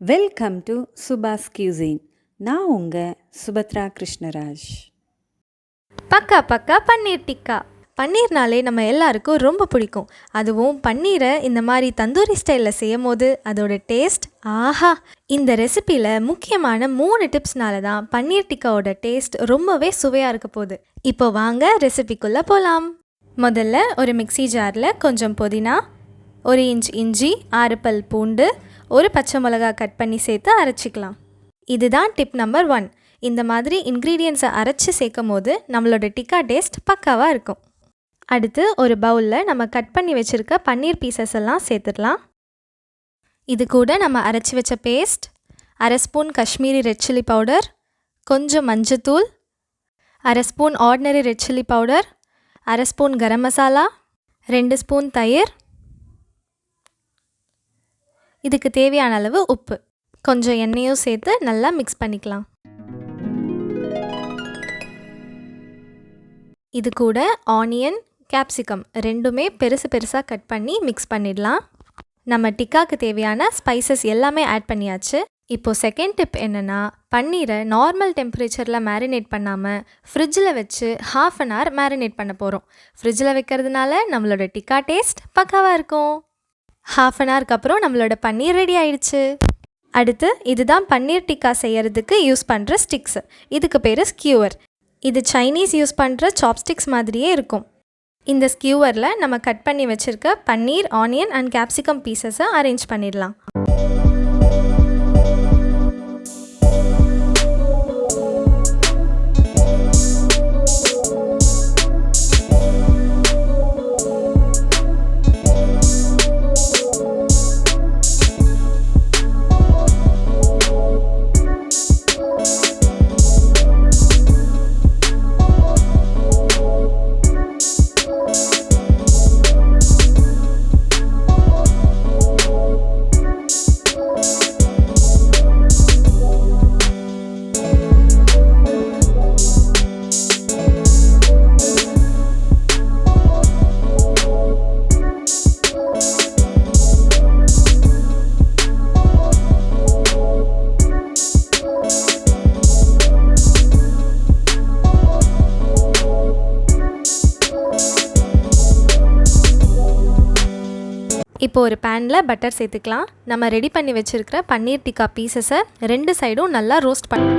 Welcome to Subha's cuisine. நான் உங்கள் சுபத்ரா கிருஷ்ணராஜ். பக்கா பக்கா பன்னீர் டிக்கா. பன்னீர்னாலே நம்ம எல்லாருக்கும் ரொம்ப பிடிக்கும். அதுவும் பன்னீரை இந்த மாதிரி தந்தூரி ஸ்டைலில் செய்யும் போது அதோட டேஸ்ட் ஆஹா! இந்த ரெசிப்பியில் முக்கியமான 3 டிப்ஸ்னால தான் பன்னீர் டிக்காவோட டேஸ்ட் ரொம்பவே சுவையாக இருக்க போகுது. இப்போ வாங்க ரெசிபிக்குள்ளே போகலாம். முதல்ல ஒரு மிக்ஸி ஜாரில் கொஞ்சம் புதினா, 1 இன்ச் இஞ்சி, 6 பல் பூண்டு, ஒரு பச்சை மிளகா கட் பண்ணி சேர்த்து அரைச்சிக்கலாம். இதுதான் டிப் நம்பர் 1. இந்த மாதிரி இன்க்ரீடியன்ஸை அரைச்சி சேர்க்கும் போது நம்மளோட டிக்கா டேஸ்ட் பக்காவாக இருக்கும். அடுத்து ஒரு பவுலில் நம்ம கட் பண்ணி வச்சுருக்க பன்னீர் பீசஸ் எல்லாம் சேர்த்துடலாம். இது கூட நம்ம அரைச்சி வச்ச paste, 1/2 spoon Kashmiri red chilli powder, கொஞ்சம் மஞ்சத்தூள், 1/2 spoon ordinary red chilli powder, 1/2 spoon garam masala, 2 spoon தயிர், இதுக்கு தேவையான அளவு உப்பு, கொஞ்சம் எண்ணெயும் சேர்த்து நல்லா மிக்ஸ் பண்ணிக்கலாம். இது கூட ஆனியன், கேப்சிகம் ரெண்டுமே பெருசு பெருசாக கட் பண்ணி மிக்ஸ் பண்ணிடலாம். நம்ம டிக்காக்கு தேவையான ஸ்பைசஸ் எல்லாமே ஆட் பண்ணியாச்சு. இப்போது செகண்ட் டிப் என்னென்னா, பன்னீரை நார்மல் டெம்பரேச்சரில் மேரினேட் பண்ணாமல் ஃப்ரிட்ஜில் வச்சு 1/2 அன் ஹவர் மேரினேட் பண்ண போகிறோம். ஃப்ரிட்ஜில் வைக்கிறதுனால நம்மளோட டிக்கா டேஸ்ட் பக்காவாக இருக்கும். 1/2 அன் ஹவருக்கு அப்புறம் நம்மளோட பன்னீர் ரெடி ஆயிடுச்சு. அடுத்து இதுதான் பன்னீர் டிக்கா செய்யறதுக்கு யூஸ் பண்ணுற ஸ்டிக்ஸ். இதுக்கு பேர் ஸ்கியூவர். இது சைனீஸ் யூஸ் பண்ணுற சாப்ஸ்டிக்ஸ் மாதிரியே இருக்கும். இந்த ஸ்கியூவரில் நம்ம கட் பண்ணி வச்சுருக்க பன்னீர், ஆனியன் அண்ட் கேப்சிகம் பீசஸை அரேஞ்ச் பண்ணிடலாம். இப்போ ஒரு பேனில் பட்டர் சேர்த்துக்கலாம். நம்ம ரெடி பண்ணி வச்சுருக்கிற பன்னீர் டிக்கா பீசஸை 2 சைடும் நல்லா ரோஸ்ட் பண்ணி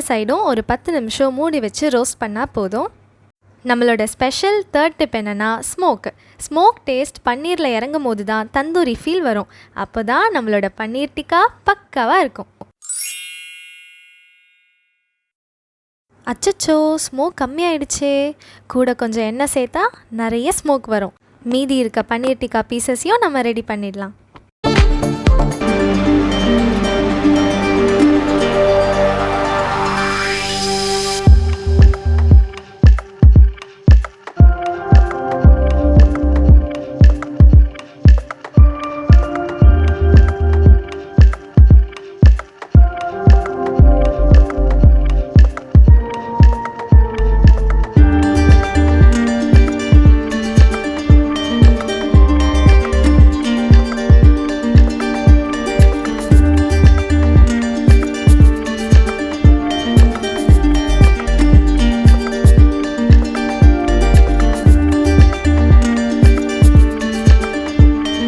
சைடும் ஒரு 10 நிமிஷம் மூடி வச்சு ரோஸ்ட் பண்ணால் போதும். நம்மளோட ஸ்பெஷல் தேர்ட் டிப் என்னென்னா ஸ்மோக் டேஸ்ட் பன்னீரில் இறங்கும் போது தான் தந்தூரி ஃபீல் வரும். அப்போ தான் நம்மளோட பன்னீர் டிக்கா பக்காவாக இருக்கும். அச்சச்சோ, ஸ்மோக் கம்மியாயிடுச்சே. கூட கொஞ்சம் எண்ணெய் சேர்த்தா நிறைய ஸ்மோக் வரும். மீதி இருக்க பன்னீர் டிக்கா பீசஸையும் நம்ம ரெடி பண்ணிடலாம்.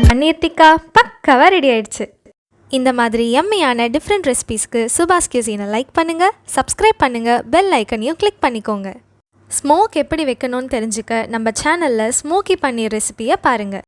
பன்னீர் டிக்கா பக்காவாக ரெடி ஆயிடுச்சு. இந்த மாதிரி எம்மையான டிஃப்ரெண்ட் ரெசிபீஸ்க்கு சுபாஸ் கியூசினை லைக் பண்ணுங்கள், சப்ஸ்கிரைப் பண்ணுங்கள், பெல் ஐக்கனையும் கிளிக் பண்ணிக்கோங்க. ஸ்மோக் எப்படி வைக்கணும்னு தெரிஞ்சுக்க நம்ம சேனலில் ஸ்மோக்கி பன்னீர் ரெசிபியை பாருங்கள்.